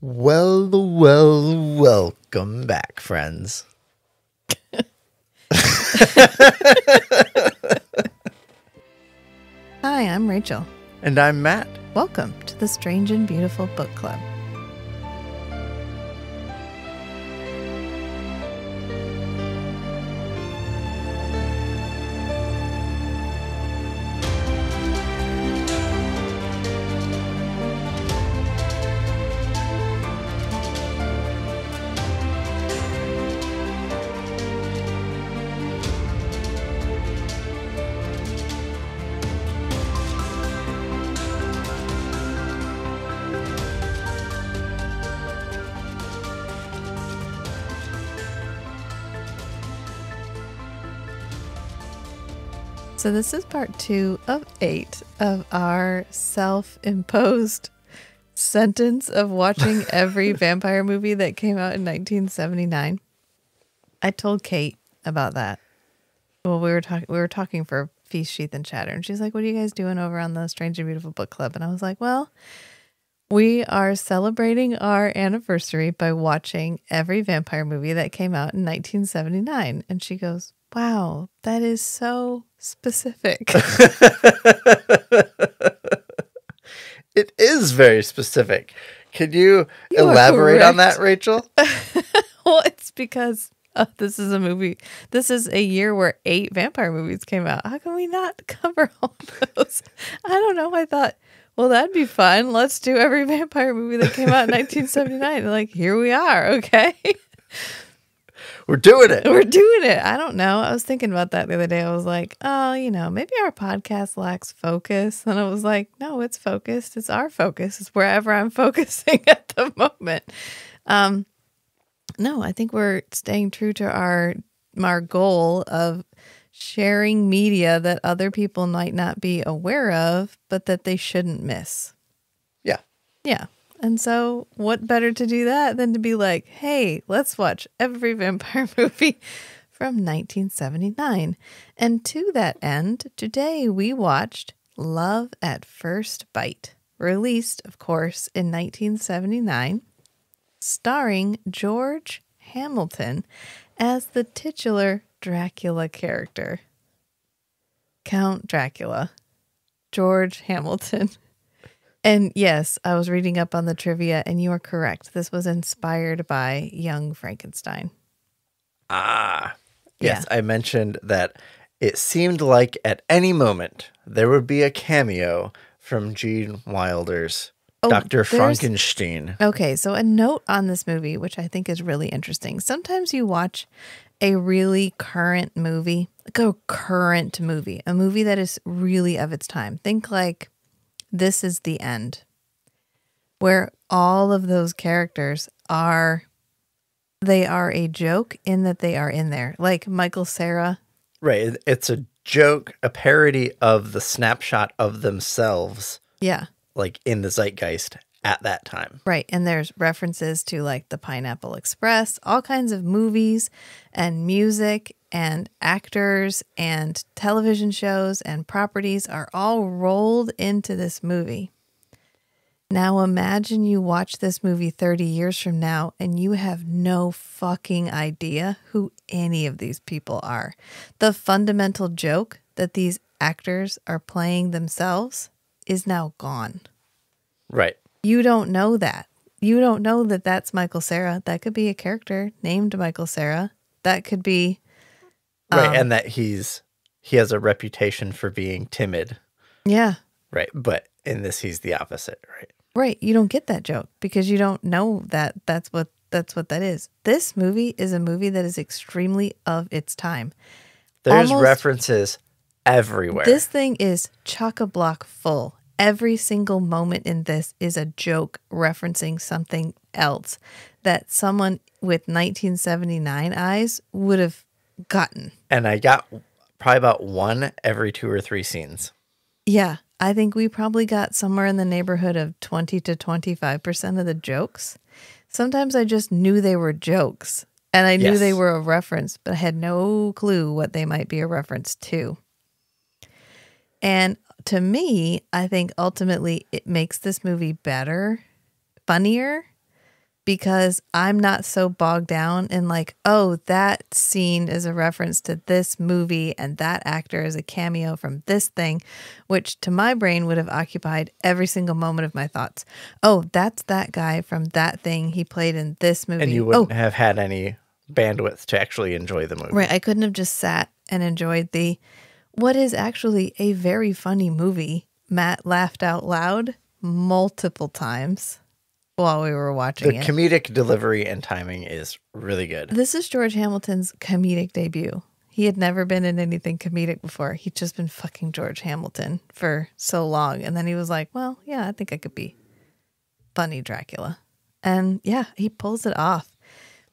Welcome back, friends. Hi, I'm Rachel. And I'm Matt. Welcome to the Strange and Beautiful Book Club. So this is part 2 of 8 of our self-imposed sentence of watching every vampire movie that came out in 1979. I told Kate about that. Well, we were talking for Feast, Sheath, and Chatter, and she's like, "What are you guys doing over on the Strange and Beautiful Book Club?" And I was like, "Well, we are celebrating our anniversary by watching every vampire movie that came out in 1979." And she goes, "Wow, that is so specific." It is very specific. Can you elaborate on that, Rachel? Well, it's because this is a movie. This is a year where 8 vampire movies came out. How can we not cover all those? I don't know. I thought, well, that'd be fun. Let's do every vampire movie that came out in 1979. Like, here we are. Okay. We're doing it. We're doing it. I don't know. I was thinking about that the other day. I was like, oh, maybe our podcast lacks focus. And I was like, no, it's focused. It's our focus. It's wherever I'm focusing at the moment. No, I think we're staying true to our goal of sharing media that other people might not be aware of, but that they shouldn't miss. Yeah. Yeah. And so what better to do that than to be like, hey, let's watch every vampire movie from 1979. And to that end, today we watched Love at First Bite, released, of course, in 1979, starring George Hamilton as the titular Dracula character. Count Dracula, George Hamilton. And yes, I was reading up on the trivia, and you are correct. This was inspired by Young Frankenstein. Ah, yes. Yeah. I mentioned that it seemed like at any moment there would be a cameo from Gene Wilder's Dr. Frankenstein. Okay, so a note on this movie, which I think is really interesting. Sometimes you watch a really current movie, a movie that is really of its time. Think like This Is the End, where all of those characters are a joke in that they are in there. Like Michael Cera. Right. It's a joke, a parody of the snapshot of themselves. Yeah. Like in the zeitgeist at that time. Right. And there's references to like the Pineapple Express, all kinds of movies and music and actors and television shows and properties are all rolled into this movie. Now imagine you watch this movie 30 years from now and you have no fucking idea who any of these people are. The fundamental joke that these actors are playing themselves is now gone. Right. You don't know that. You don't know that that's Michael Cera. That could be a character named Michael Cera. That could be... Right, and that he has a reputation for being timid. Yeah. Right, but in this he's the opposite, right? Right, you don't get that joke because you don't know that that's what that is. This movie is a movie that is extremely of its time. There's references everywhere. This thing is chock-a-block full. Every single moment in this is a joke referencing something else that someone with 1979 eyes would have gotten. And I got probably about one every 2 or 3 scenes. Yeah, I think we probably got somewhere in the neighborhood of 20 to 25% of the jokes. Sometimes I just knew they were jokes, and I knew they were a reference, but I had no clue what they might be a reference to. And to me, I think ultimately it makes this movie better, funnier, because I'm not so bogged down in like, oh, that scene is a reference to this movie and that actor is a cameo from this thing, which to my brain would have occupied every single moment of my thoughts. Oh, that's that guy from that thing he played in this movie. And you wouldn't have had any bandwidth to actually enjoy the movie. Right. I couldn't have just sat and enjoyed what is actually a very funny movie. Matt laughed out loud multiple times while we were watching it. The comedic delivery and timing is really good. This is George Hamilton's comedic debut. He had never been in anything comedic before. He'd just been fucking George Hamilton for so long. And then he was like, well, yeah, I think I could be funny Dracula. And yeah, he pulls it off.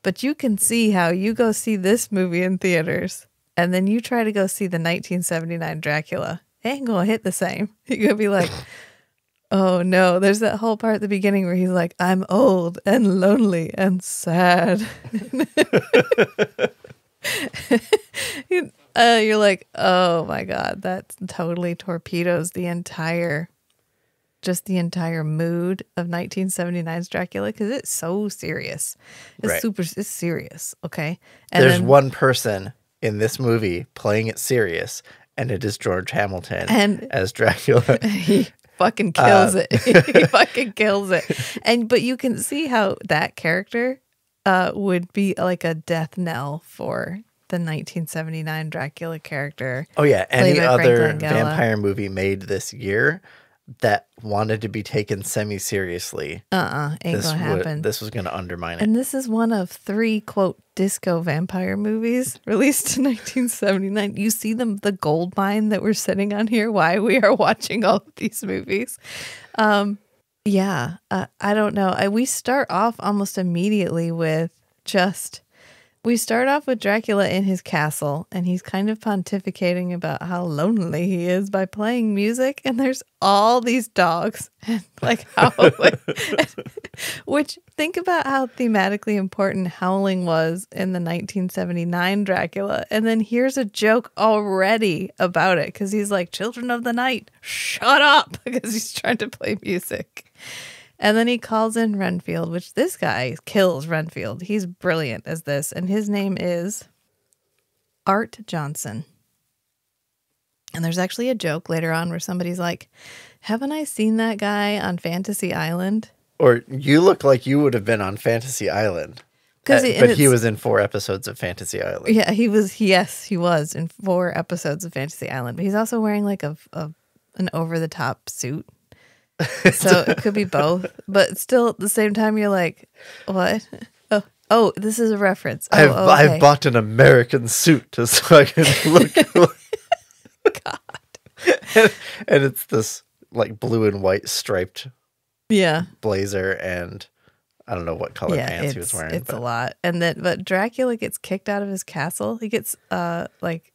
But you can see how you go see this movie in theaters and then you try to go see the 1979 Dracula. It ain't going to hit the same. You're going to be like, oh no, there's that whole part at the beginning where he's like, I'm old and lonely and sad. You're like, oh my God, that totally torpedoes the entire mood of 1979's Dracula because it's so serious. It's serious, okay? And there's one person in this movie playing it serious, and it is George Hamilton as Dracula. He fucking kills it. He fucking kills it. But you can see how that character would be like a death knell for the 1979 Dracula character. Oh yeah, any other vampire movie made this year that wanted to be taken semi-seriously. Ain't gonna happen. This was gonna undermine it. And this is one of 3, quote, disco vampire movies released in 1979. You see the gold mine that we're sitting on here, why we are watching all of these movies. I don't know. We start off almost immediately with Dracula in his castle, and he's kind of pontificating about how lonely he is by playing music, and there's all these dogs, and which think about how thematically important howling was in the 1979 Dracula, and then here's a joke already about it, because he's like, children of the night, shut up, because he's trying to play music. And then he calls in Renfield, which this guy kills Renfield. He's brilliant as this. And his name is Art Johnson. And there's actually a joke later on where somebody's like, haven't I seen that guy on Fantasy Island? Or you look like you would have been on Fantasy Island. But he was in 4 episodes of Fantasy Island. Yeah, he was in 4 episodes of Fantasy Island. But he's also wearing like an over-the-top suit. So it could be both, but still at the same time you're like, what? Oh, this is a reference. Okay. I've bought an American suit so I can look. God. And it's this like blue and white striped blazer, and I don't know what color pants he was wearing. It's a lot. But Dracula gets kicked out of his castle. He gets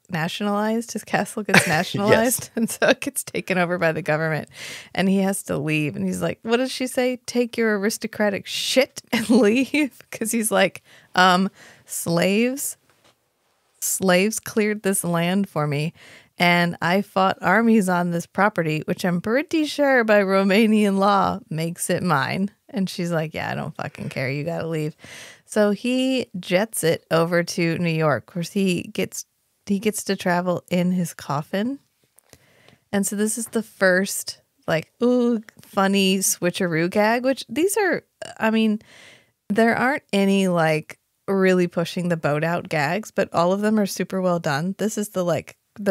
nationalized. His castle gets nationalized. And so it gets taken over by the government. And he has to leave. And he's like, what does she say? Take your aristocratic shit and leave. Because he's like, slaves cleared this land for me. And I fought armies on this property, which I'm pretty sure by Romanian law makes it mine. And she's like, yeah, I don't fucking care. You got to leave. So he jets it over to New York. Of course, he gets to travel in his coffin. And so this is the first funny switcheroo gag, which these are, there aren't any really pushing the boat out gags, but all of them are super well done. This is the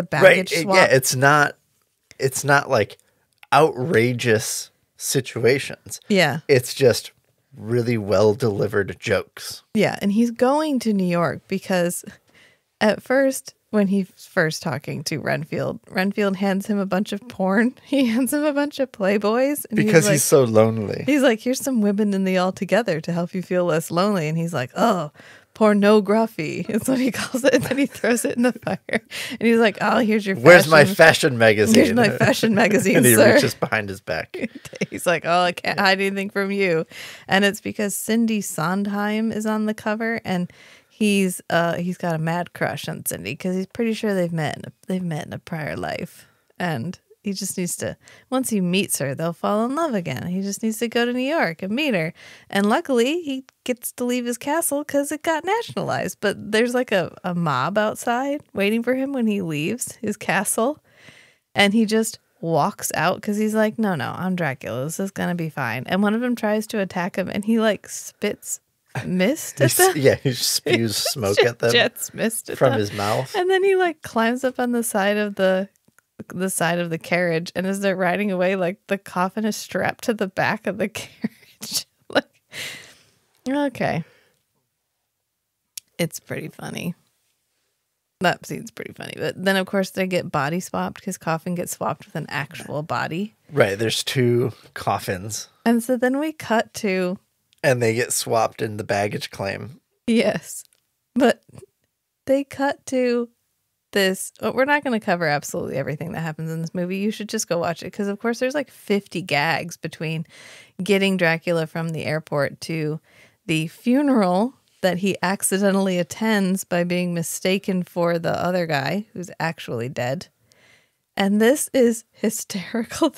baggage swap. Yeah, it's not like outrageous situations. Yeah. It's just really well delivered jokes. Yeah, and he's going to New York because at first, when he's first talking to Renfield hands him a bunch of porn. He hands him a bunch of Playboys. And because he's so lonely. He's like, here's some women in the All Together to help you feel less lonely. And he's like, oh, pornography. It's what he calls it. And then he throws it in the fire. And he's like, oh, here's your fashion. Where's my fashion magazine? Here's my fashion magazine, and he sir. reaches behind his back. He's like, oh, I can't hide anything from you. And it's because Cindy Sondheim is on the cover, and he's got a mad crush on Cindy because he's pretty sure they've met in a prior life. And He just needs to, once he meets her, they'll fall in love again. He just needs to go to New York and meet her. And luckily, he gets to leave his castle because it got nationalized. But there's like a mob outside waiting for him when he leaves his castle. And he just walks out because he's like, no, I'm Dracula. This is going to be fine. And one of them tries to attack him and he like spits mist at them. Yeah, he spews smoke at them. Jets mist at from them. his mouth. And then he like climbs up on the side of the carriage, and as they're riding away, like the coffin is strapped to the back of the carriage. Like, okay. It's pretty funny. That scene's pretty funny. But then, of course, they get body swapped because coffin gets swapped with an actual body. Right. There's 2 coffins. And so then we cut to... And they get swapped in the baggage claim. Yes. But they cut to this... We're not going to cover absolutely everything that happens in this movie. You should just go watch it because, of course, there's like 50 gags between getting Dracula from the airport to the funeral that he accidentally attends by being mistaken for the other guy who's actually dead. And this is hysterical.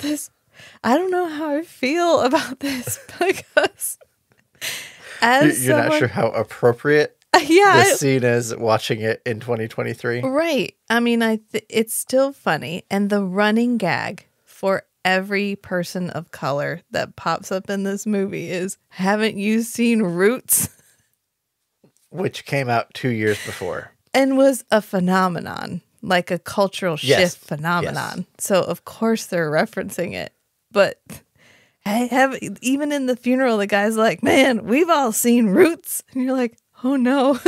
I don't know how I feel about this because you're not sure how appropriate this scene is watching it in 2023. Right. I mean, it's still funny. And the running gag for every person of color that pops up in this movie is, haven't you seen Roots? Which came out 2 years before. And was a phenomenon, like a cultural shift phenomenon. Yes. So, of course, they're referencing it. But even in the funeral, the guy's like, man, we've all seen Roots. And you're like, oh, no,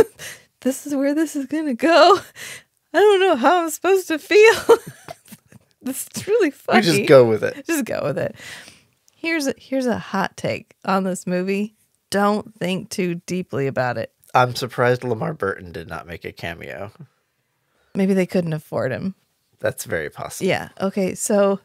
this is where this is going to go. I don't know how I'm supposed to feel. This is really funny. We just go with it. Just go with it. Here's a hot take on this movie. Don't think too deeply about it. I'm surprised Lamar Burton did not make a cameo. Maybe they couldn't afford him. That's very possible. Yeah. Okay. So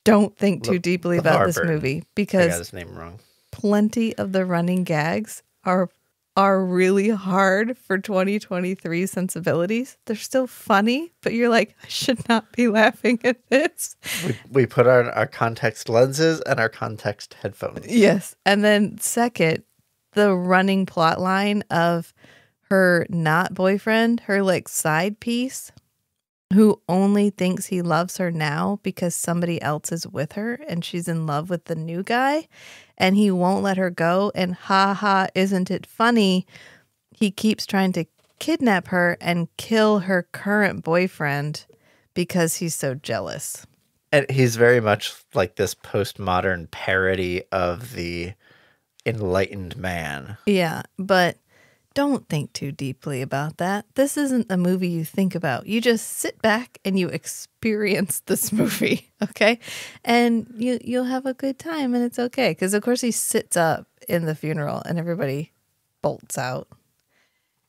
don't think too deeply about this movie because I got his name wrong. Plenty of the running gags are really hard for 2023 sensibilities. They're still funny, but you're like, I should not be laughing at this. We put on our context lenses and our context headphones. Yes. And then second, the running plot line of her not boyfriend, her like side piece, who only thinks he loves her now because somebody else is with her and she's in love with the new guy and he won't let her go. And isn't it funny? He keeps trying to kidnap her and kill her current boyfriend because he's so jealous. And he's very much like this postmodern parody of the enlightened man. Yeah, but don't think too deeply about that. This isn't a movie you think about. You just sit back and you experience this movie, okay? And you'll have a good time and it's okay. Because, of course, he sits up in the funeral and everybody bolts out.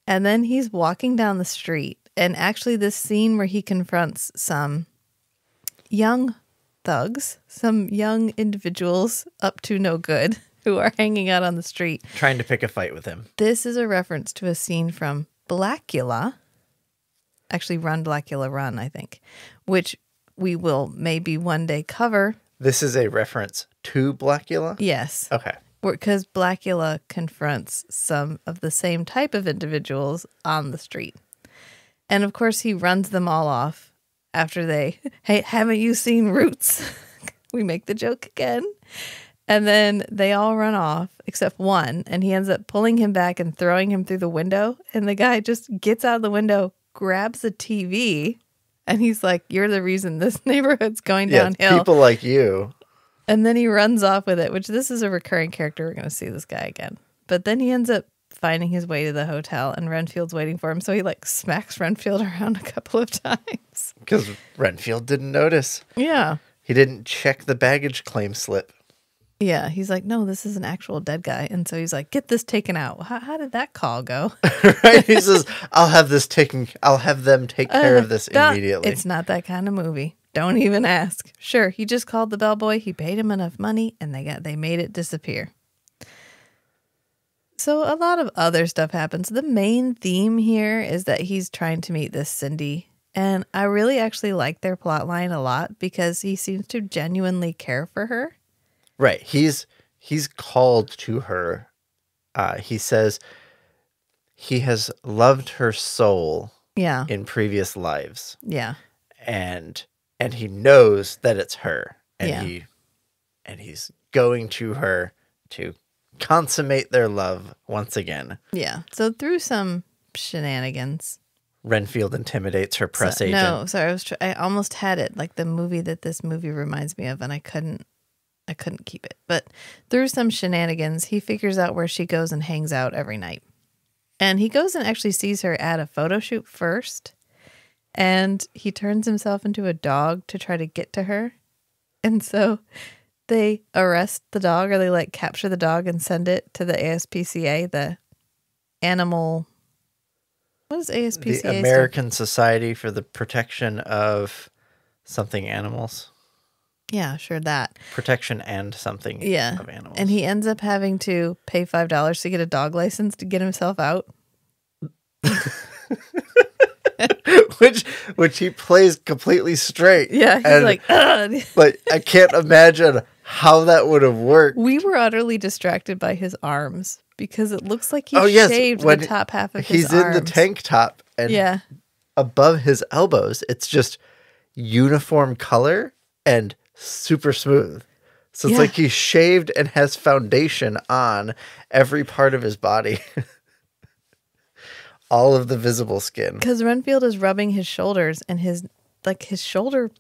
And then he's walking down the street. And actually this scene where he confronts some young thugs, some individuals up to no good, who are hanging out on the street. Trying to pick a fight with him. This is a reference to a scene from Blackula. Actually, Run, Blackula, Run, I think. Which we will maybe one day cover. This is a reference to Blackula? Yes. Okay. Because Blackula confronts some of the same type of individuals on the street. And of course, he runs them all off after hey, haven't you seen Roots? We make the joke again. And then they all run off except one. And he ends up pulling him back and throwing him through the window. And the guy just gets out of the window, grabs a TV. And he's like, you're the reason this neighborhood's going downhill. People like you. And then he runs off with it, which this is a recurring character. We're going to see this guy again. But then he ends up finding his way to the hotel and Renfield's waiting for him. So he like smacks Renfield around a couple of times. Because Renfield didn't notice. Yeah. He didn't check the baggage claim slip. Yeah. He's like, no, this is an actual dead guy. And so he's like, get this taken out. How did that call go? Right? He says, I'll have them take care of this immediately. It's not that kind of movie. Don't even ask. Sure, he just called the bellboy. He paid him enough money, and they made it disappear. So a lot of other stuff happens. The main theme here is that he's trying to meet this Cindy And I really actually like their plot line a lot because he seems to genuinely care for her. Right. He's called to her. He says he has loved her soul Yeah. in previous lives. Yeah. And he knows that it's her. And Yeah. he's going to her to consummate their love once again. Yeah. So through some shenanigans, Renfield intimidates her press agent. No, sorry, I almost had it like the movie that this movie reminds me of, and I couldn't keep it. But through some shenanigans, he figures out where she goes and hangs out every night. And he goes and actually sees her at a photo shoot first. And he turns himself into a dog to try to get to her. And so they arrest the dog, or they like capture the dog and send it to the ASPCA, the animal. What is ASPCA? The American Society for the Protection of something animals. Yeah, sure, that. Protection and something of animals. And he ends up having to pay $5 to get a dog license to get himself out. which he plays completely straight. Yeah, he's like, ugh. But I can't imagine how that would have worked. We were utterly distracted by his arms because it looks like he shaved the top half of his arms. He's in the tank top and above his elbows, it's just uniform color and super smooth. So it's like he's shaved and has foundation on every part of his body. All of the visible skin. Because Renfield is rubbing his shoulders, and his shoulder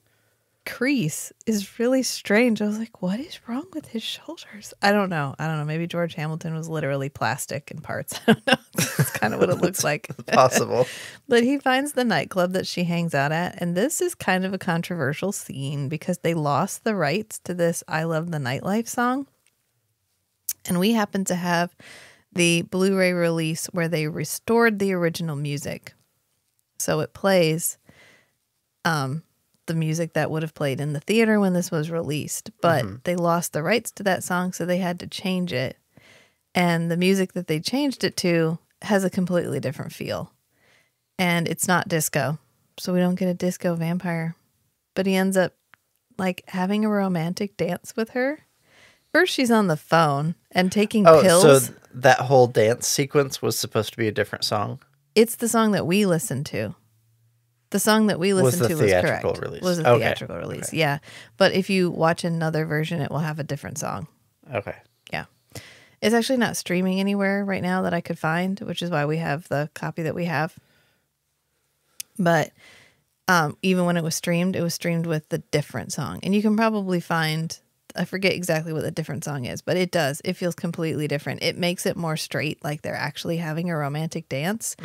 crease is really strange. I was like, what is wrong with his shoulders? I don't know. Maybe George Hamilton was literally plastic in parts. I don't know. That's kind of what it looks like. Possible. But he finds the nightclub that she hangs out at. And this is kind of a controversial scene because they lost the rights to this I Love the Nightlife song. And we happen to have the Blu-ray release where they restored the original music. So it plays the music that would have played in the theater when this was released, but they lost the rights to that song, so they had to change it. And the music that they changed it to has a completely different feel. And it's not disco, so we don't get a disco vampire. But he ends up like having a romantic dance with her. First, she's on the phone and taking pills. So that whole dance sequence was supposed to be a different song? It's the song that we listened to. The song that we listened to was correct. Was a theatrical release, okay. Yeah. But if you watch another version, it will have a different song. Okay. Yeah. It's actually not streaming anywhere right now that I could find, which is why we have the copy that we have. But even when it was streamed with the different song. And you can probably find, I forget exactly what the different song is, but it feels completely different. It makes it more straight, like they're actually having a romantic dance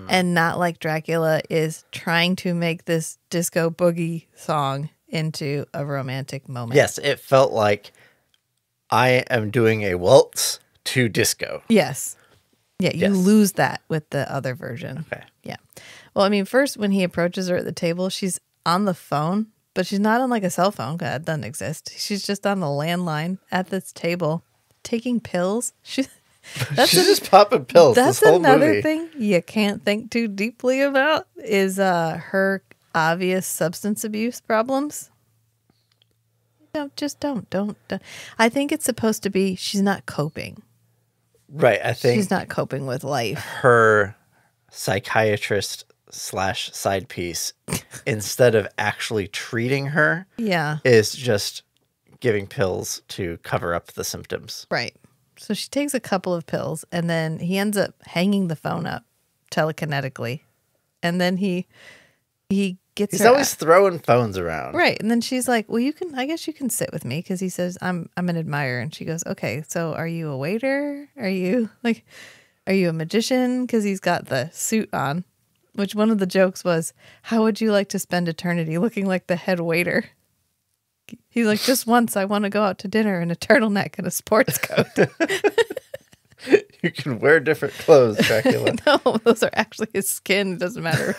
and not like Dracula is trying to make this disco boogie song into a romantic moment. Yes, it felt like I am doing a waltz to disco. Yes. Yeah, you lose that with the other version. Okay. Yeah. Well, I mean, first when he approaches her at the table, she's on the phone. But she's not on like a cell phone. God, that doesn't exist. She's just on the landline at this table taking pills. She's just popping pills. That's another thing you can't think too deeply about is her obvious substance abuse problems. No, just don't. I think it's supposed to be she's not coping. Right. I think she's not coping with life. Her psychiatrist / side piece, instead of actually treating her, is just giving pills to cover up the symptoms. Right. So she takes a couple of pills, and then he ends up hanging the phone up telekinetically, and then he gets. He's always throwing phones around, right? And then she's like, "Well, I guess you can sit with me," because he says, "I'm an admirer," and she goes, "Okay, so are you a waiter? Are you a magician?" Because he's got the suit on. Which one of the jokes was, how would you like to spend eternity looking like the head waiter? He's like, just once I want to go out to dinner in a turtleneck and a sports coat. You can wear different clothes, Dracula. No, those are actually his skin. It doesn't matter.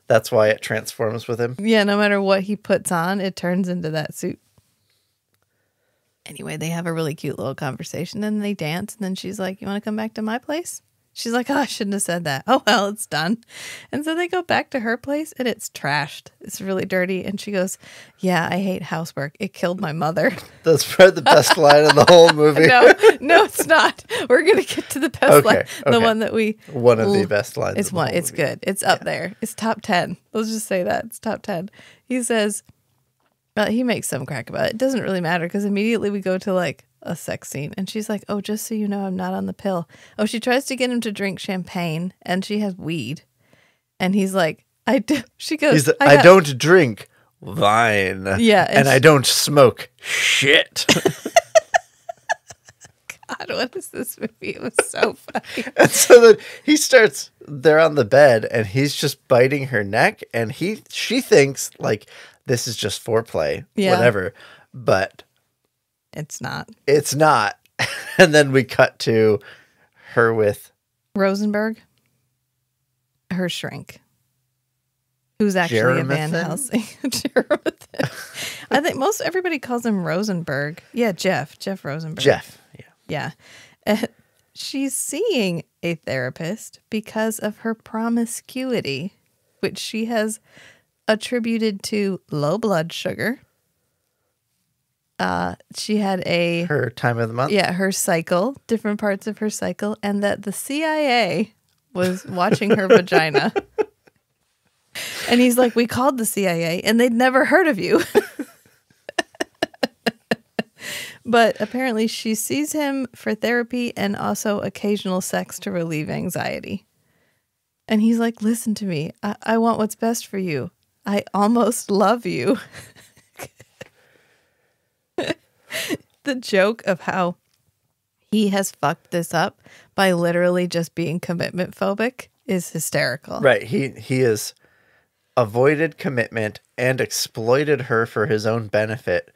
That's why it transforms with him. Yeah, no matter what he puts on, it turns into that suit. Anyway, they have a really cute little conversation and they dance. And then she's like, you want to come back to my place? She's like, oh, I shouldn't have said that. Oh, well, it's done. And so they go back to her place and it's trashed. It's really dirty. And she goes, yeah, I hate housework. It killed my mother. That's probably the best line in the whole movie. No, it's not. We're going to get to the best line. The one that one of the best lines. It's good. It's up there. It's top 10. Let's just say that. It's top 10. He says, he makes some crack about it. It doesn't really matter because immediately we go to like a sex scene and she's like, oh, just so you know, I'm not on the pill. Oh, she tries to get him to drink champagne and she has weed. And he's like, I do. She goes, I don't drink wine. Yeah. And I don't smoke shit. God, what is this movie? It was so funny. And so then they're on the bed and he's just biting her neck and she thinks like this is just foreplay, whatever. But it's not. It's not. And then we cut to her with Rosenberg, her shrink, who's actually a Van Helsing. I think everybody calls him Rosenberg. Yeah, Jeff Rosenberg. Jeff, yeah. She's seeing a therapist because of her promiscuity, which she has attributed to low blood sugar. She had her time of the month. Yeah, her cycle, different parts of her cycle, and that the CIA was watching her vagina. And he's like, we called the CIA and they'd never heard of you. But apparently she sees him for therapy and also occasional sex to relieve anxiety. And he's like, listen to me. I want what's best for you. I almost love you. The joke of how he has fucked this up by literally just being commitment phobic is hysterical. Right. He has avoided commitment and exploited her for his own benefit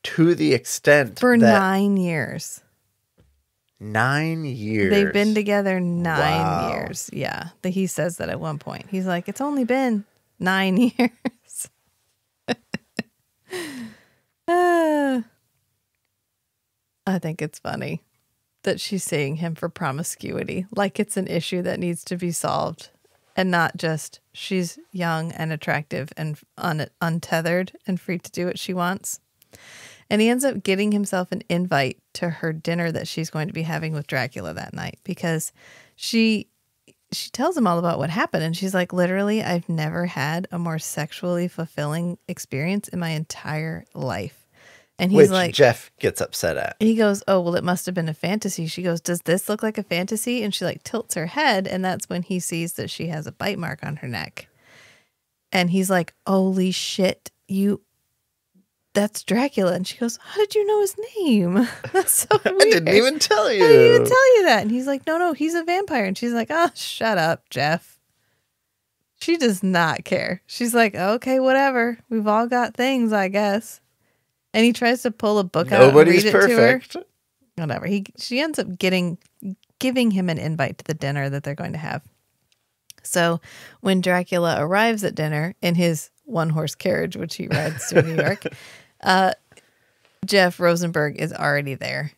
to the extent for 9 years. 9 years. They've been together 9 years. Yeah. He says that at one point. He's like, it's only been 9 years. I think it's funny that she's seeing him for promiscuity, like it's an issue that needs to be solved, and not just she's young and attractive and untethered and free to do what she wants. And he ends up getting himself an invite to her dinner that she's going to be having with Dracula that night because she tells him all about what happened. And she's like, literally, I've never had a more sexually fulfilling experience in my entire life. And he's like, Jeff gets upset at. He goes, oh, well, it must have been a fantasy. She goes, does this look like a fantasy? And she like tilts her head. And that's when he sees that she has a bite mark on her neck. And he's like, holy shit, that's Dracula. And she goes, how did you know his name? That's so weird. I didn't even tell you. I didn't even tell you that. And he's like, no, he's a vampire. And she's like, oh, shut up, Jeff. She does not care. She's like, okay, whatever. We've all got things, I guess. And he tries to pull a book out and read it perfect. to her. Whatever. She ends up giving him an invite to the dinner that they're going to have. So when Dracula arrives at dinner in his one-horse carriage, which he rides to New York, Jeff Rosenberg is already there.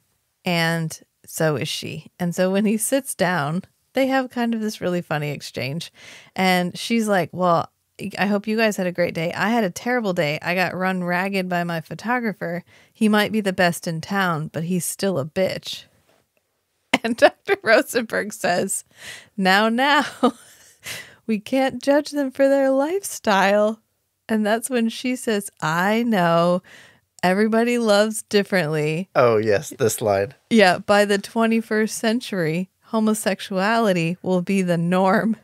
And so is she. And so when he sits down, they have kind of this really funny exchange. And she's like, well, I hope you guys had a great day. I had a terrible day. I got run ragged by my photographer. He might be the best in town, but he's still a bitch. And Dr. Rosenberg says, now, we can't judge them for their lifestyle. And that's when she says, I know. Everybody loves differently. Oh, yes, this line. Yeah, by the 21st century, homosexuality will be the norm.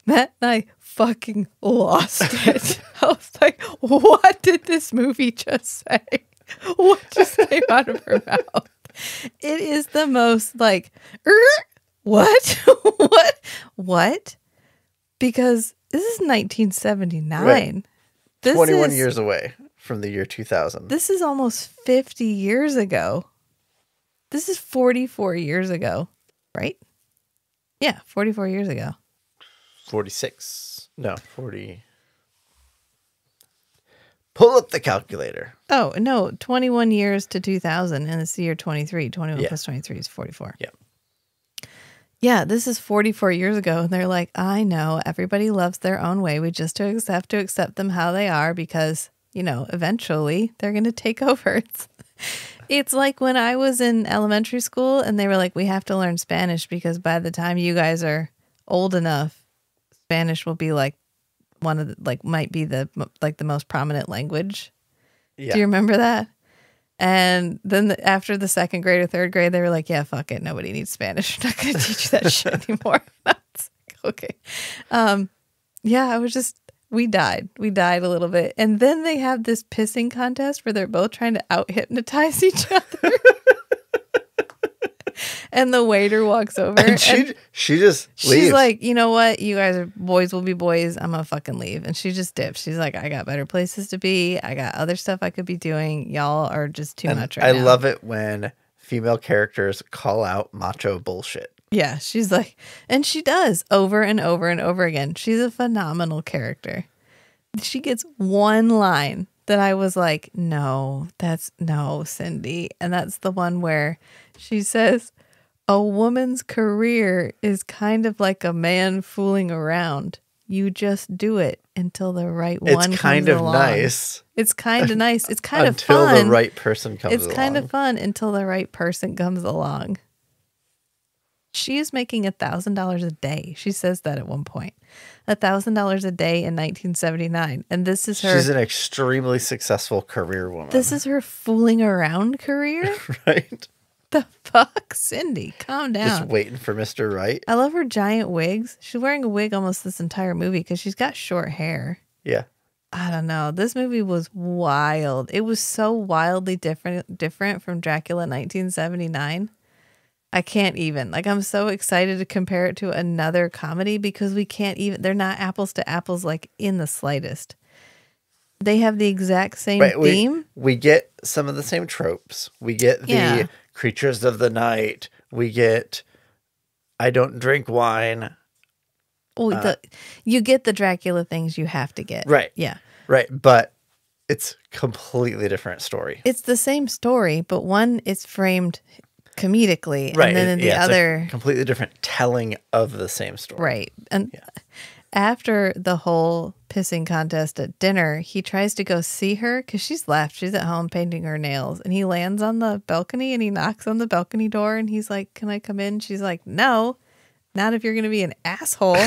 Matt and I fucking lost it. I was like, what did this movie just say? What just came out of her mouth? It is the most like, what? What? Because this is 1979. Right. 21 years away from the year 2000. This is almost 50 years ago. This is 44 years ago, right? Yeah, 44 years ago. 46. No, 40. Pull up the calculator. Oh, no, 21 years to 2000, and it's the year 23. 21 plus 23 is 44. Yeah. Yeah, this is 44 years ago. And they're like, I know everybody loves their own way. We just have to accept them how they are because, eventually they're going to take over. It's like when I was in elementary school and they were like, we have to learn Spanish because by the time you guys are old enough, Spanish will be like one of the, might be the most prominent language. Yeah. Do you remember that? And then after the second grade or third grade, they were like, yeah, fuck it. Nobody needs Spanish. We're not going to teach you that shit anymore. That's like, okay. Yeah, we died. We died a little bit. And then they have this pissing contest where they're both trying to out-hypnotize each other. And the waiter walks over. And she just leaves. She's like, you know what? You guys are boys will be boys. I'm going to fucking leave. And she just dips. She's like, I got better places to be. I got other stuff I could be doing. Y'all are just too much right now. I love it when female characters call out macho bullshit. Yeah, she's like, and she does over and over and over again. She's a phenomenal character. She gets one line that I was like, no, Cindy. And that's the one where she says, a woman's career is kind of like a man fooling around. You just do it until the right one comes along. It's kind of nice. It's kind of nice. It's kind of fun. Until the right person comes along. It's kind of fun until the right person comes along. She is making $1,000 a day. She says that at one point. $1,000 a day in 1979. And this is her... She's an extremely successful career woman. This is her fooling around career? Right? The fuck? Cindy, calm down. Just waiting for Mr. Right. I love her giant wigs. She's wearing a wig almost this entire movie because she's got short hair. Yeah. I don't know. This movie was wild. It was so wildly different from Dracula 1979. I can't even. I'm so excited to compare it to another comedy because we can't even. They're not apples to apples in the slightest. They have the exact same theme. We get some of the same tropes. We get the creatures of the night. We get I don't drink wine. Oh, you get the Dracula things you have to get. Right. Yeah. Right. But it's completely different story. It's the same story, but one is framed comedically, right, and then the other completely different telling of the same story. Right. And after the whole pissing contest at dinner, he tries to go see her because she's left. She's at home painting her nails, and he lands on the balcony and he knocks on the balcony door and he's like, "Can I come in?" She's like, "No, not if you're going to be an asshole."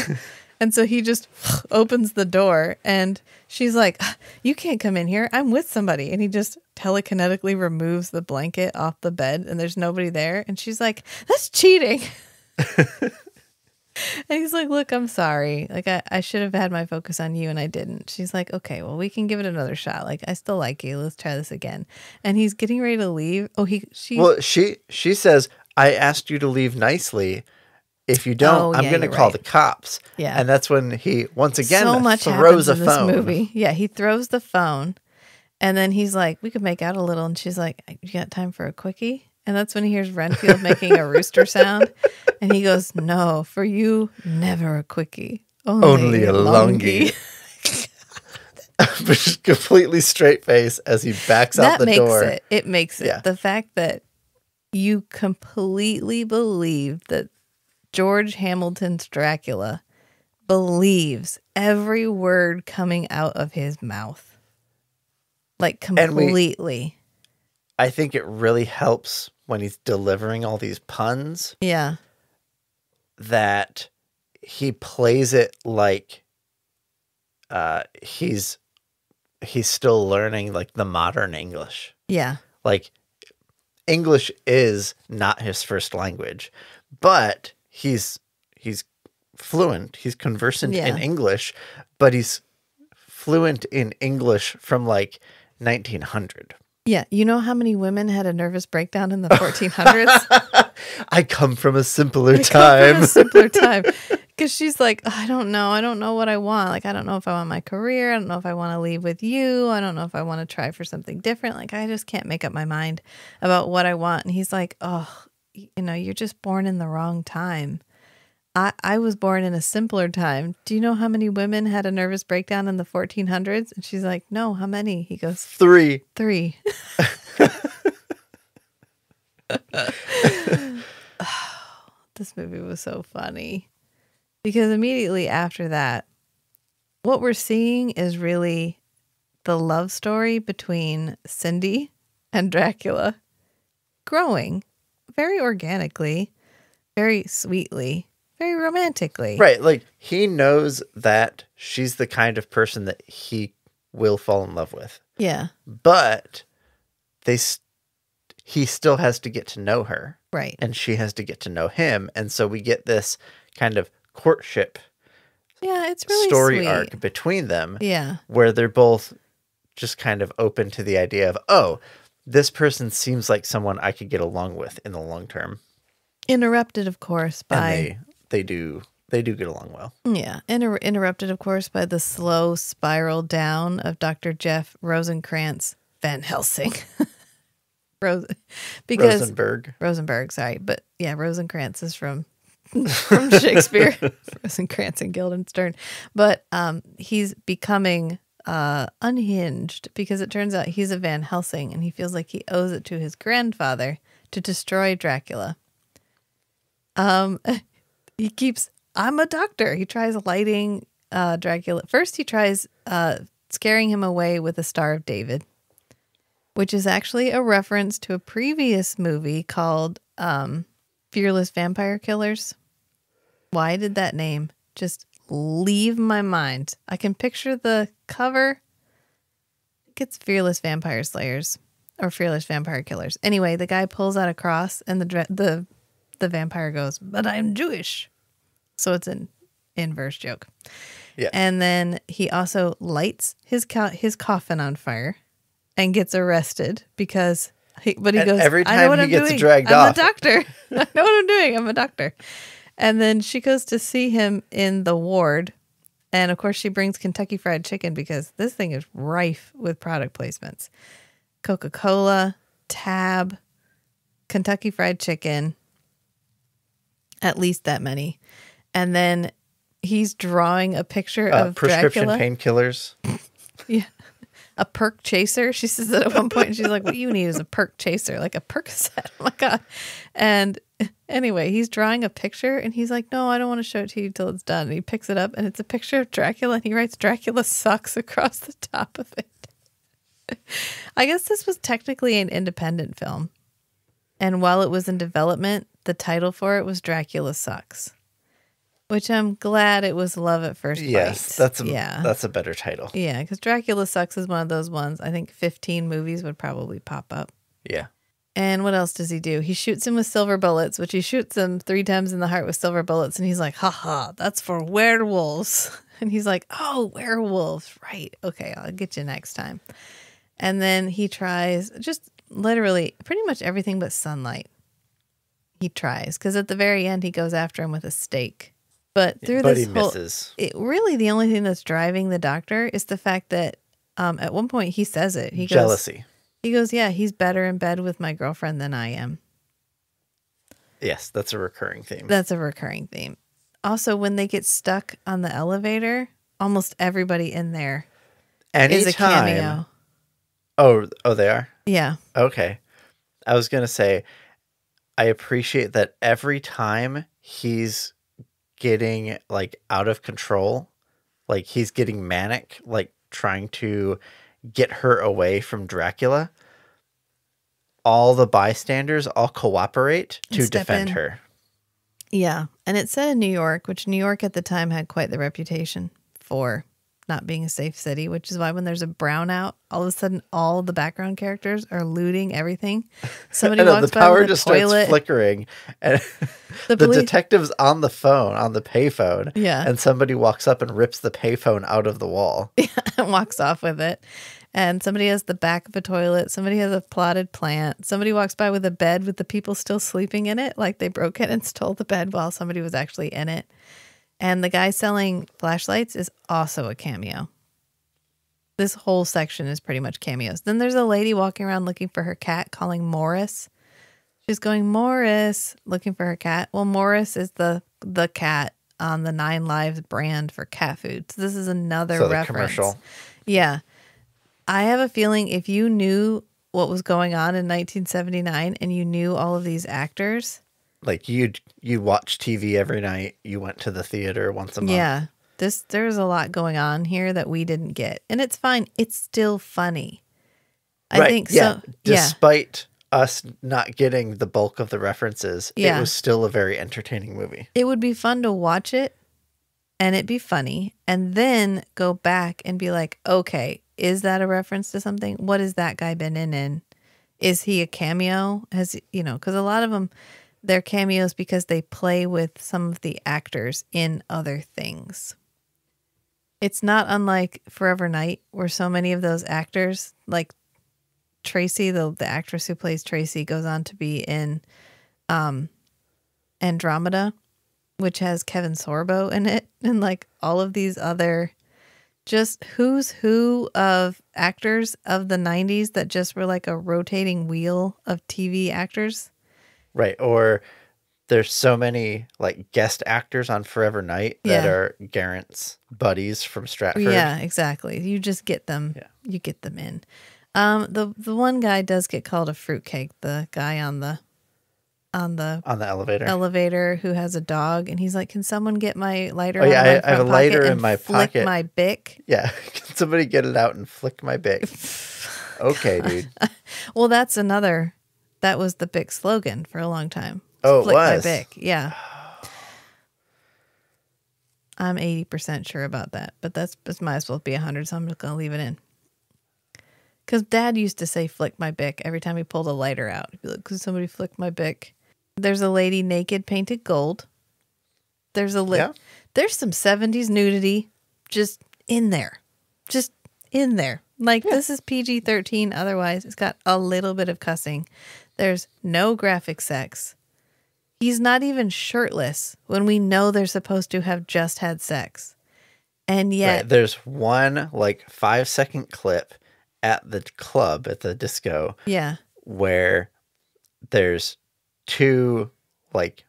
And so he just opens the door and she's like, "You can't come in here. I'm with somebody." And he just telekinetically removes the blanket off the bed and there's nobody there. And she's like, "That's cheating." And he's like, "Look, I'm sorry. I should have had my focus on you and I didn't." She's like, "Okay, well, we can give it another shot. I still like you. Let's try this again." And he's getting ready to leave. She says, "I asked you to leave nicely. If you don't, I'm going to call the cops." Yeah. And that's when he, once again, so much throws a in phone. This movie. Yeah, he throws the phone. And then he's like, "We could make out a little." And she's like, "You got time for a quickie?" And that's when he hears Renfield making a rooster sound. And he goes, "No, for you, never a quickie. Only a longie." Just completely straight face as he backs out the door. It makes it. Yeah. The fact that you completely believe that George Hamilton's Dracula believes every word coming out of his mouth. Completely. I think it really helps when he's delivering all these puns. Yeah. That he plays it like he's still learning the modern English. Yeah. English is not his first language, but he's fluent. He's conversant in English, but he's fluent in English from 1900. Yeah. You know how many women had a nervous breakdown in the 1400s? I come from a simpler time. Because she's like, "I don't know. I don't know what I want. I don't know if I want my career. I don't know if I want to leave with you. I don't know if I want to try for something different. I just can't make up my mind about what I want." And he's like, "Oh, you're just born in the wrong time. I was born in a simpler time. Do you know how many women had a nervous breakdown in the 1400s?" And she's like, "No, how many?" He goes, 3. 3. This movie was so funny because immediately after that, what we're seeing is really the love story between Cindy and Dracula growing very organically, very sweetly, very romantically. Right. Like, he knows that she's the kind of person that he will fall in love with. Yeah. But he still has to get to know her. Right. And she has to get to know him. And so we get this kind of courtship it's really story sweet. arc between them. Yeah. Where they're both just kind of open to the idea of, oh, this person seems like someone I could get along with in the long term. Interrupted, of course, by... And they do get along well. Yeah. Interrupted, of course, by the slow spiral down of Dr. Jeff Rosencrantz Van Helsing. Rosenberg, sorry. But yeah, Rosencrantz is from Shakespeare. Rosencrantz and Guildenstern. But he's becoming unhinged because it turns out he's a Van Helsing and he feels like he owes it to his grandfather to destroy Dracula. He keeps, I'm a doctor. He tries lighting Dracula. First, he tries scaring him away with the Star of David, which is actually a reference to a previous movie called Fearless Vampire Killers. Why did that name just leave my mind? I can picture the cover. I think it's Fearless Vampire Slayers or Fearless Vampire Killers. Anyway, the guy pulls out a cross and the vampire goes, "But I'm Jewish." So it's an inverse joke. Yeah. And then he also lights his coffin on fire and gets arrested because he goes, every time I know what he I'm gets doing. dragged I'm off. a doctor. I know what I'm doing. I'm a doctor. And then she goes to see him in the ward. And of course she brings Kentucky Fried Chicken because this thing is rife with product placements. Coca-Cola, Tab, Kentucky Fried Chicken, at least that many. And then he's drawing a picture of prescription Dracula. Painkillers. Yeah. A perk chaser. She says that at one point. She's like, what you need is a perk chaser, like a Percocet. Oh my God. And anyway, he's drawing a picture and he's like, no, I don't want to show it to you till it's done. And he picks it up and it's a picture of Dracula and he writes Dracula sucks across the top of it. I guess this was technically an independent film. And while it was in development, the title for it was Dracula Sucks. Which I'm glad it was Love at First Bite. Yes, that's a better title. Yeah, because Dracula Sucks is one of those ones. I think 15 movies would probably pop up. Yeah. And what else does he do? He shoots him with silver bullets, which he shoots him 3 times in the heart with silver bullets. And he's like, haha, that's for werewolves. And he's like, oh, werewolves. Right. Okay, I'll get you next time. And then he tries just literally pretty much everything but sunlight. He tries. Because at the very end, he goes after him with a stake. But through this he whole, misses. Really the only thing that's driving the doctor is the fact that at one point he says it. He Jealousy. Goes, yeah, he's better in bed with my girlfriend than I am. Yes, that's a recurring theme. Also, when they get stuck on the elevator, almost everybody in there is a cameo. Oh, they are? Yeah. Okay. I was going to say, I appreciate that every time he's getting like out of control, like he's getting manic, like trying to get her away from Dracula, all the bystanders all cooperate to defend her. Yeah. And it's set in New York, which New York at the time had quite the reputation for not being a safe city, which is why when there's a brownout, all of a sudden all the background characters are looting everything. Somebody walks the power by with just a toilet. starts flickering, and the detective's on the phone, on the payphone, and somebody walks up and rips the payphone out of the wall. Yeah, and walks off with it. And somebody has the back of a toilet. Somebody has a potted plant. Somebody walks by with a bed with the people still sleeping in it, like they broke it and stole the bed while somebody was actually in it. And the guy selling flashlights is also a cameo. This whole section is pretty much cameos. Then there's a lady walking around looking for her cat, calling Morris. She's going, Morris, looking for her cat. Well, Morris is the cat on the 9 Lives brand for cat food. So this is another reference. Commercial. Yeah. I have a feeling if you knew what was going on in 1979 and you knew all of these actors, Like you'd watch TV every night. You went to the theater once a month. Yeah. There's a lot going on here that we didn't get. And it's fine. It's still funny. I think so. Despite us not getting the bulk of the references, Yeah. it was still a very entertaining movie. It would be fun to watch it and it'd be funny and then go back and be like, okay, is that a reference to something? What has that guy been in? Is he a cameo? Because a lot of them, they're cameos because they play with some of the actors in other things. It's not unlike Forever Night, where so many of those actors, like Tracy, the actress who plays Tracy, goes on to be in Andromeda, which has Kevin Sorbo in it, and like all of these other just who's who of actors of the 90s that just were like a rotating wheel of TV actors. Right. Or there's so many like guest actors on Forever Night that are Garrett's buddies from Stratford. Yeah, exactly. You just get them. Yeah. You get them in. The one guy does get called a fruitcake. The guy on the elevator who has a dog, and he's like, "Can someone get my lighter?" Oh yeah, I have a lighter in my pocket. My Bic. Yeah, can somebody get it out and flick my Bic? Okay, dude. Well, that's another. That was the Bic slogan for a long time. Oh, flick it was. My Bic. Yeah. I'm 80% sure about that, but that's might as well be 100, so I'm just gonna leave it in. Because Dad used to say "flick my Bic" every time he pulled a lighter out. He'd be like, "Could somebody flick my Bic?" There's a lady naked, painted gold. There's some 70s nudity just in there. Like, this is PG-13. Otherwise, it's got a little bit of cussing. There's no graphic sex. He's not even shirtless when we know they're supposed to have just had sex. And yet... There's one, like, 5-second clip at the club, at the disco. Yeah. Where there's 2, like,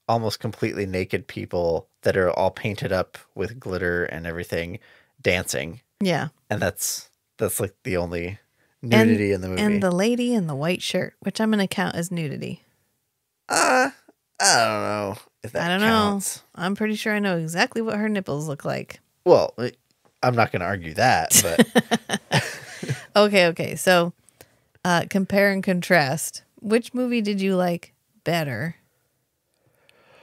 almost completely naked people that are all painted up with glitter and everything dancing. Yeah. And that's like the only nudity in the movie. And the lady in the white shirt, which I'm going to count as nudity. I don't know if that counts. I'm pretty sure I know exactly what her nipples look like. Well, I'm not going to argue that, but... Okay. So, compare and contrast. Which movie did you like better?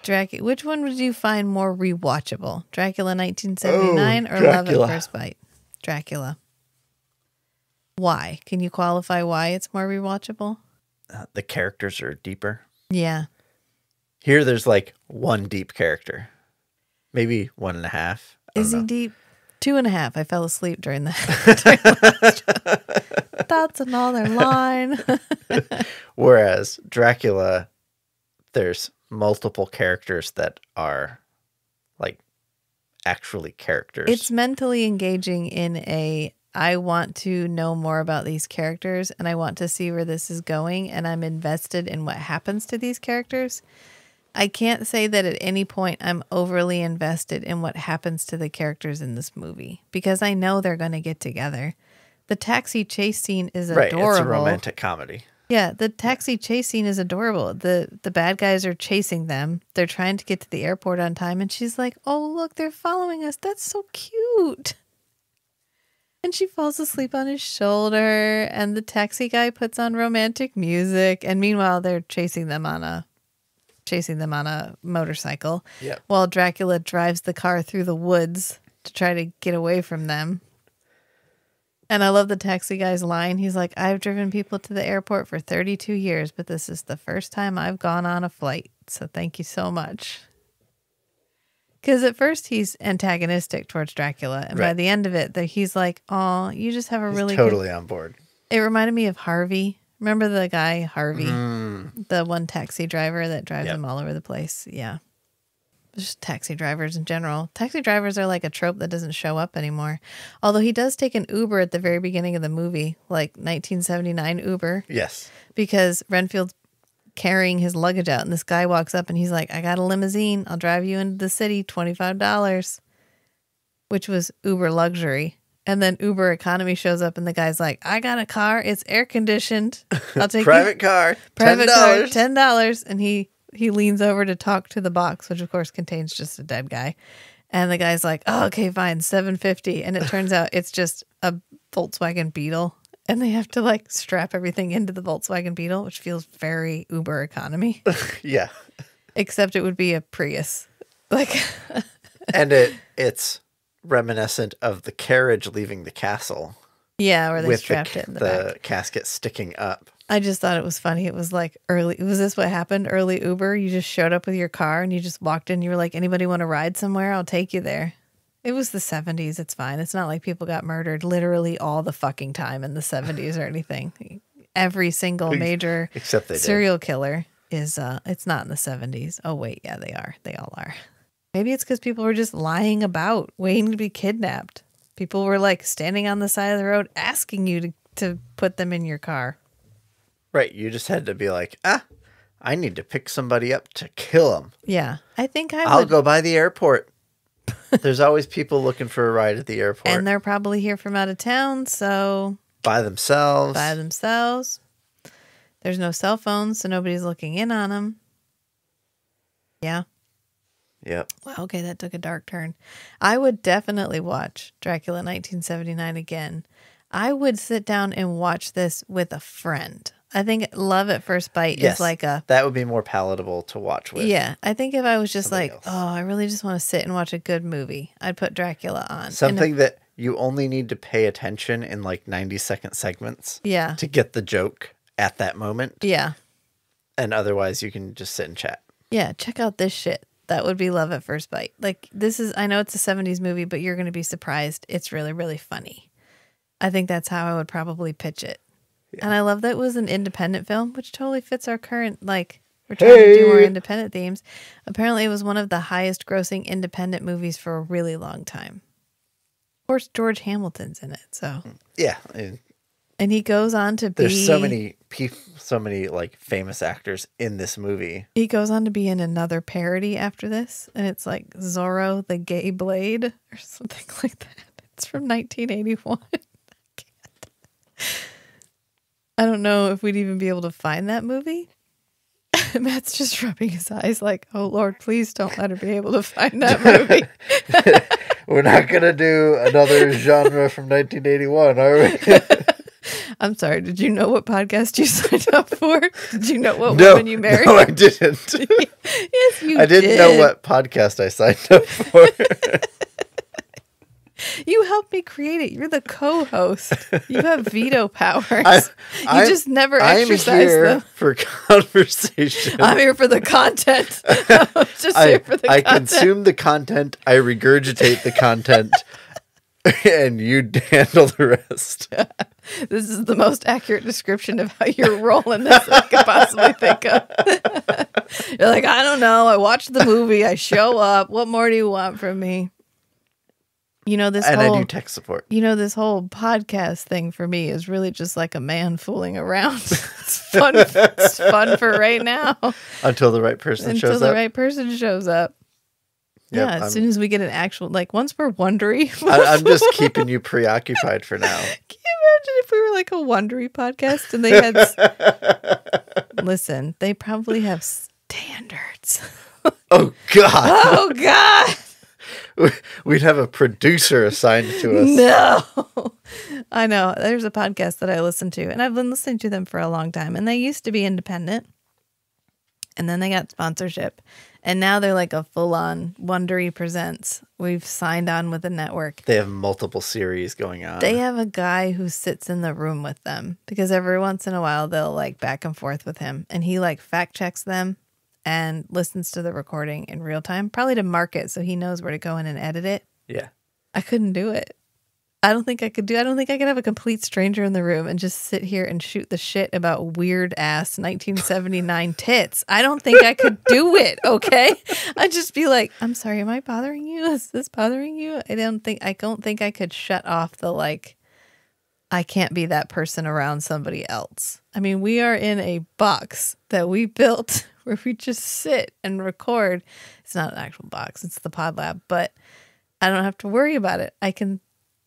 Which one would you find more rewatchable? Dracula 1979 or Love at First Bite? Dracula. Why? Can you qualify why it's more rewatchable? The characters are deeper. Yeah. Here, there's like one deep character. Maybe 1.5. Is he deep? 2.5. I fell asleep during that. That's another line. Whereas Dracula, there's multiple characters that are like actually characters. It's mentally engaging in I want to know more about these characters and I want to see where this is going and I'm invested in what happens to these characters. I can't say that at any point I'm overly invested in what happens to the characters in this movie because I know they're going to get together. The taxi chase scene is adorable. Right, it's a romantic comedy. Yeah, the taxi chase scene is adorable. The bad guys are chasing them. They're trying to get to the airport on time and she's like, "Oh, look, they're following us. That's so cute." And she falls asleep on his shoulder and the taxi guy puts on romantic music and meanwhile they're chasing them on a motorcycle. Yep. While Dracula drives the car through the woods to try to get away from them. And I love the taxi guy's line. He's like, "I've driven people to the airport for 32 years, but this is the first time I've gone on a flight. So thank you so much." Because at first he's antagonistic towards Dracula. And by the end of it, he's like, "Oh, you just have he's really totally on board." It reminded me of Harvey. Remember the guy, Harvey? The one taxi driver that drives him all over the place. Yeah. Just taxi drivers in general. Taxi drivers are like a trope that doesn't show up anymore. Although he does take an Uber at the very beginning of the movie, like 1979 Uber. Yes. Because Renfield's carrying his luggage out and this guy walks up and he's like, "I got a limousine. I'll drive you into the city, $25. Which was Uber luxury. And then Uber economy shows up and the guy's like, "I got a car. It's air conditioned. I'll take private car, $10. And he he leans over to talk to the box, which of course contains just a dead guy. And the guy's like, oh, okay, fine, $750. And it turns out it's just a Volkswagen Beetle. And they have to like strap everything into the Volkswagen Beetle, which feels very Uber economy. Yeah. Except it would be a Prius. Like, and it's reminiscent of the carriage leaving the castle. Yeah, where they strapped it in the back. The casket sticking up. I just thought it was funny. It was like early. Was this what happened? Early Uber? You just showed up with your car and you just walked in. You were like, anybody want to ride somewhere? I'll take you there. It was the 70s. It's fine. It's not like people got murdered literally all the fucking time in the 70s or anything. Every single major serial killer is, it's not in the 70s. Oh, wait. Yeah, they are. They all are. Maybe it's because people were just lying about, waiting to be kidnapped. People were like standing on the side of the road asking you to put them in your car. Right. You just had to be like, I need to pick somebody up to kill them. Yeah. I think I'll go by the airport. There's always people looking for a ride at the airport. And they're probably here from out of town, so... By themselves. There's no cell phones, so nobody's looking in on them. Yeah. Yep. Well, okay, that took a dark turn. I would definitely watch Dracula 1979 again. I would sit down and watch this with a friend. I think Love at First Bite is like that would be more palatable to watch with. Yeah, I think if I was just like, I really just want to sit and watch a good movie, I'd put Dracula on. Something that you only need to pay attention in like 90-second segments. Yeah. To get the joke at that moment. Yeah. And otherwise you can just sit and chat. Yeah, check out this shit. That would be Love at First Bite. Like, this is, I know it's a 70s movie, but you're going to be surprised. It's really, really funny. I think that's how I would probably pitch it. Yeah. And I love that it was an independent film, which totally fits our current, like, we're trying to do more independent themes. Apparently, it was one of the highest grossing independent movies for a really long time. Of course, George Hamilton's in it, so. Yeah. And he goes on to be... There's so many like famous actors in this movie. He goes on to be in another parody after this, and it's like Zorro the Gay Blade or something like that. It's from 1981. I don't know if we'd even be able to find that movie. Matt's just rubbing his eyes like, oh, Lord, please don't let her be able to find that movie. We're not going to do another genre from 1981, are we? I'm sorry. Did you know what podcast you signed up for? Did you know what woman you married? No, I didn't. Yes, you did. I didn't know what podcast I signed up for. You helped me create it. You're the co-host. You have veto powers. You just never exercise them. I'm here for conversation. I'm here for the content. I'm just here for the content. I consume the content. I regurgitate the content. And you handle the rest. This is the most accurate description of how you're rolling this I could possibly think of. You're like, I don't know. I watched the movie. I show up. What more do you want from me? You know, I do tech support. You know, this whole podcast thing for me is really just like a man fooling around. It's fun. It's fun for right now. Until the right person shows up. Until the right person shows up. Yep, yeah, as soon as we get an actual, like, once we're Wondery. I'm just keeping you preoccupied for now. Can you imagine if we were like a Wondery podcast and they had... Listen, they probably have standards. Oh, God. Oh, God. We'd have a producer assigned to us. No. I know. There's a podcast that I listen to, and I've been listening to them for a long time, and they used to be independent, and then they got sponsorship, and now they're like a full-on Wondery Presents. We've signed on with a network. They have multiple series going on. They have a guy who sits in the room with them, because every once in a while they'll like back and forth with him, and he like fact checks them and listens to the recording in real time, probably to mark it so he knows where to go in and edit it. Yeah. I couldn't do it. I don't think I could have a complete stranger in the room and just sit here and shoot the shit about weird ass 1979 tits. I don't think I could do it, okay? I'd just be like, I'm sorry, am I bothering you? Is this bothering you? I don't think I could shut off the like, I can't be that person around somebody else. I mean, we are in a box that we built where we just sit and record. It's not an actual box, it's the Pod Lab, but I don't have to worry about it. I can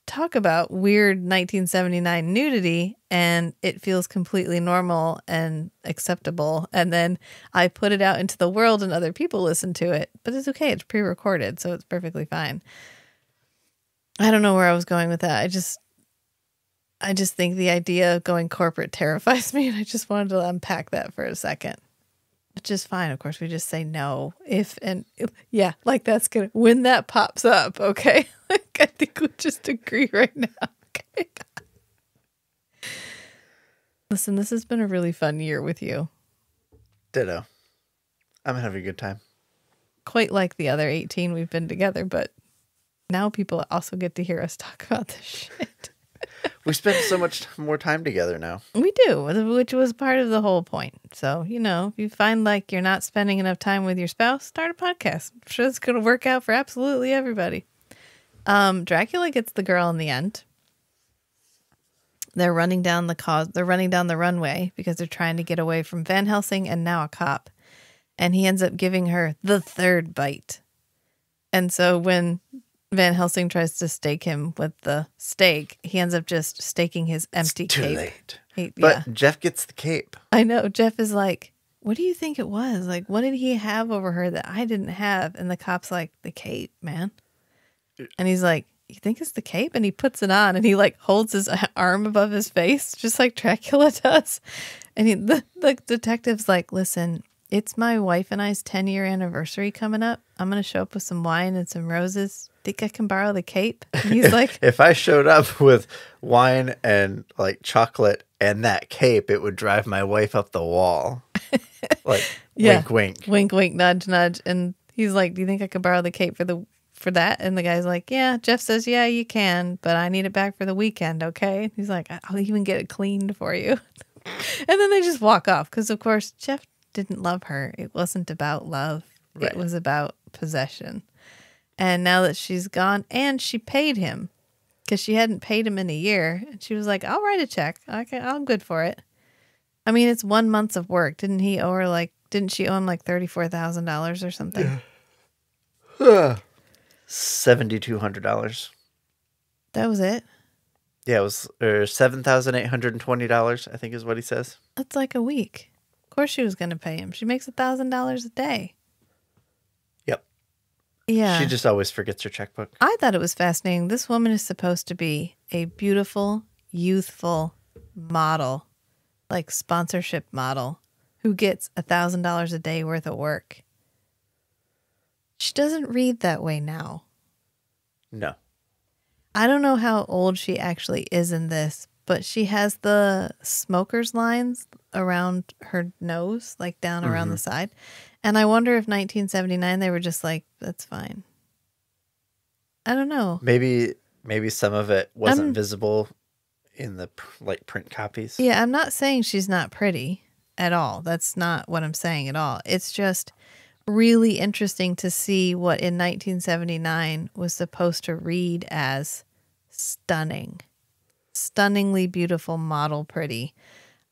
talk about weird 1979 nudity, and it feels completely normal and acceptable. And then I put it out into the world and other people listen to it, but it's okay. It's pre-recorded, so it's perfectly fine. I don't know where I was going with that. I just think the idea of going corporate terrifies me, and I just wanted to unpack that for a second. Which is fine. Of course, we just say no yeah, like that's good. When that pops up, okay? Like, I think we just agree right now, okay? Listen, this has been a really fun year with you. Ditto. I'm having a good time. Quite like the other 18 we've been together, but now people also get to hear us talk about this shit. We spend so much more time together now. We do, which was part of the whole point. So, if you find like you're not spending enough time with your spouse, start a podcast. I'm sure it's going to work out for absolutely everybody. Dracula gets the girl in the end. They're running down the runway because they're trying to get away from Van Helsing and now a cop. And he ends up giving her the third bite. And so when Van Helsing tries to stake him with the stake, he ends up just staking his empty cape. Late. But Jeff gets the cape. I know. Jeff is like, what do you think it was? Like, what did he have over her that I didn't have? And the cop's like, the cape, man. And he's like, you think it's the cape? And he puts it on and he like holds his arm above his face, just like Dracula does. And the detective's like, listen, it's my wife and I's 10-year anniversary coming up. I'm going to show up with some wine and some roses. Think I can borrow the cape? And he's like, if I showed up with wine and like chocolate and that cape, it would drive my wife up the wall. Like, yeah. Wink, wink. Wink, wink, nudge, nudge. And he's like, do you think I could borrow the cape for that? And the guy's like, yeah. Jeff says, yeah, you can, but I need it back for the weekend, okay? And he's like, I'll even get it cleaned for you. And then they just walk off because, of course, Jeff didn't love her. It wasn't about love. Right. It was about possession. And now that she's gone, and she paid him because she hadn't paid him in a year. And she was like, I'll write a check. I'm good for it. I mean, it's 1 month of work. Didn't she owe him like $34,000 or something? Yeah. $7,200. That was it? Yeah, it was $7,820, I think is what he says. That's like a week. Of course she was going to pay him. She makes $1,000 a day. Yep. Yeah. She just always forgets her checkbook. I thought it was fascinating. This woman is supposed to be a beautiful, youthful model, like sponsorship model, who gets $1,000 a day worth of work. She doesn't read that way now. No. I don't know how old she actually is in this, but she has the smoker's lines around her nose, like down around the side. And I wonder if 1979 they were just like, that's fine. I don't know. Maybe some of it wasn't visible in the like print copies. Yeah, I'm not saying she's not pretty at all. That's not what I'm saying at all. It's just really interesting to see what in 1979 was supposed to read as stunning. Stunningly beautiful, model pretty.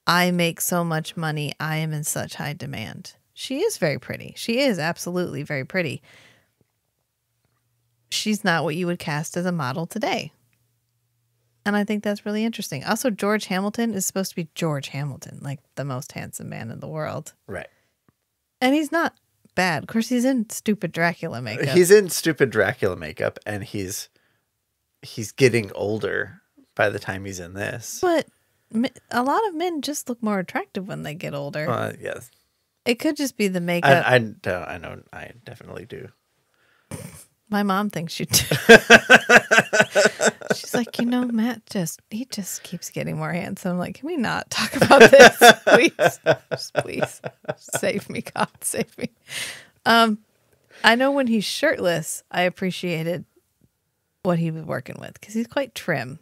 I make so much money. I am in such high demand. She is very pretty. She is absolutely very pretty. She's not what you would cast as a model today. And I think that's really interesting. Also, George Hamilton is supposed to be George Hamilton, like the most handsome man in the world. Right. And he's not bad. Of course, he's in stupid Dracula makeup. He's in stupid Dracula makeup, and he's getting older by the time he's in this. But a lot of men just look more attractive when they get older. Yes. It could just be the makeup. I know. I definitely do. My mom thinks you do. She's like, Matt he just keeps getting more handsome. I'm like, can we not talk about this, please? Just please save me, God, save me. I know when he's shirtless, I appreciated what he was working with because he's quite trim.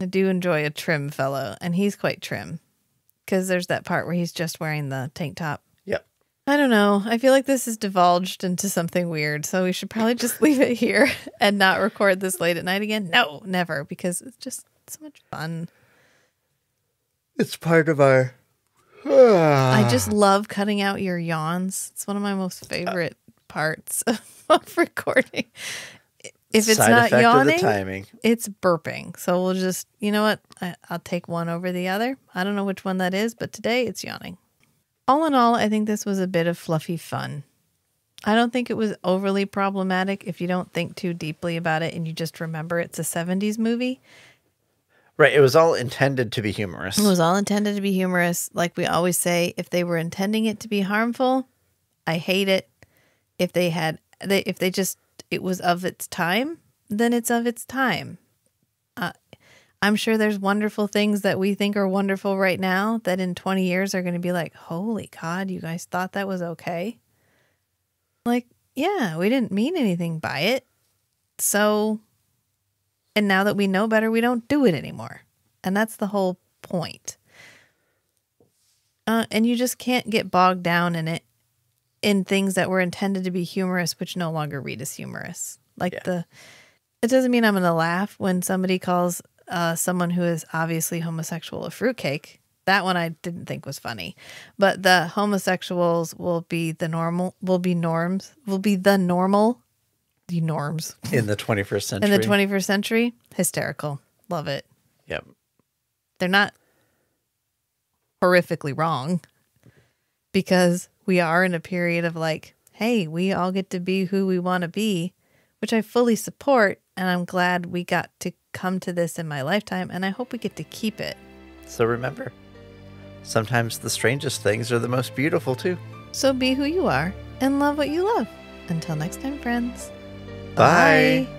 I do enjoy a trim fellow, and he's quite trim because there's that part where he's just wearing the tank top. Yep. I don't know. I feel like this is divulged into something weird, so we should probably just leave it here and not record this late at night again. No, never, because it's just so much fun. It's part of our... I just love cutting out your yawns. It's one of my most favorite parts of recording. If it's Side not effect yawning, of the timing. it's burping. So we'll just, you know what? I'll take one over the other. I don't know which one that is, but today it's yawning. All in all, I think this was a bit of fluffy fun. I don't think it was overly problematic if you don't think too deeply about it and you just remember it's a 70s movie. Right. It was all intended to be humorous. It was all intended to be humorous. Like we always say, if they were intending it to be harmful, I hate it. If it was of its time, then it's of its time. I'm sure there's wonderful things that we think are wonderful right now that in 20 years are going to be like, holy God, you guys thought that was okay? Like, yeah, we didn't mean anything by it. So, and now that we know better, we don't do it anymore. And that's the whole point. And you just can't get bogged down in it, in things that were intended to be humorous, which no longer read as humorous. It doesn't mean I'm going to laugh when somebody calls someone who is obviously homosexual a fruitcake. That one I didn't think was funny. But the homosexuals will be the normal in the 21st century. In the 21st century. Hysterical. Love it. Yep. They're not horrifically wrong because we are in a period of like, hey, we all get to be who we want to be, which I fully support. And I'm glad we got to come to this in my lifetime. And I hope we get to keep it. So remember, sometimes the strangest things are the most beautiful too. So be who you are and love what you love. Until next time, friends. Bye. Bye.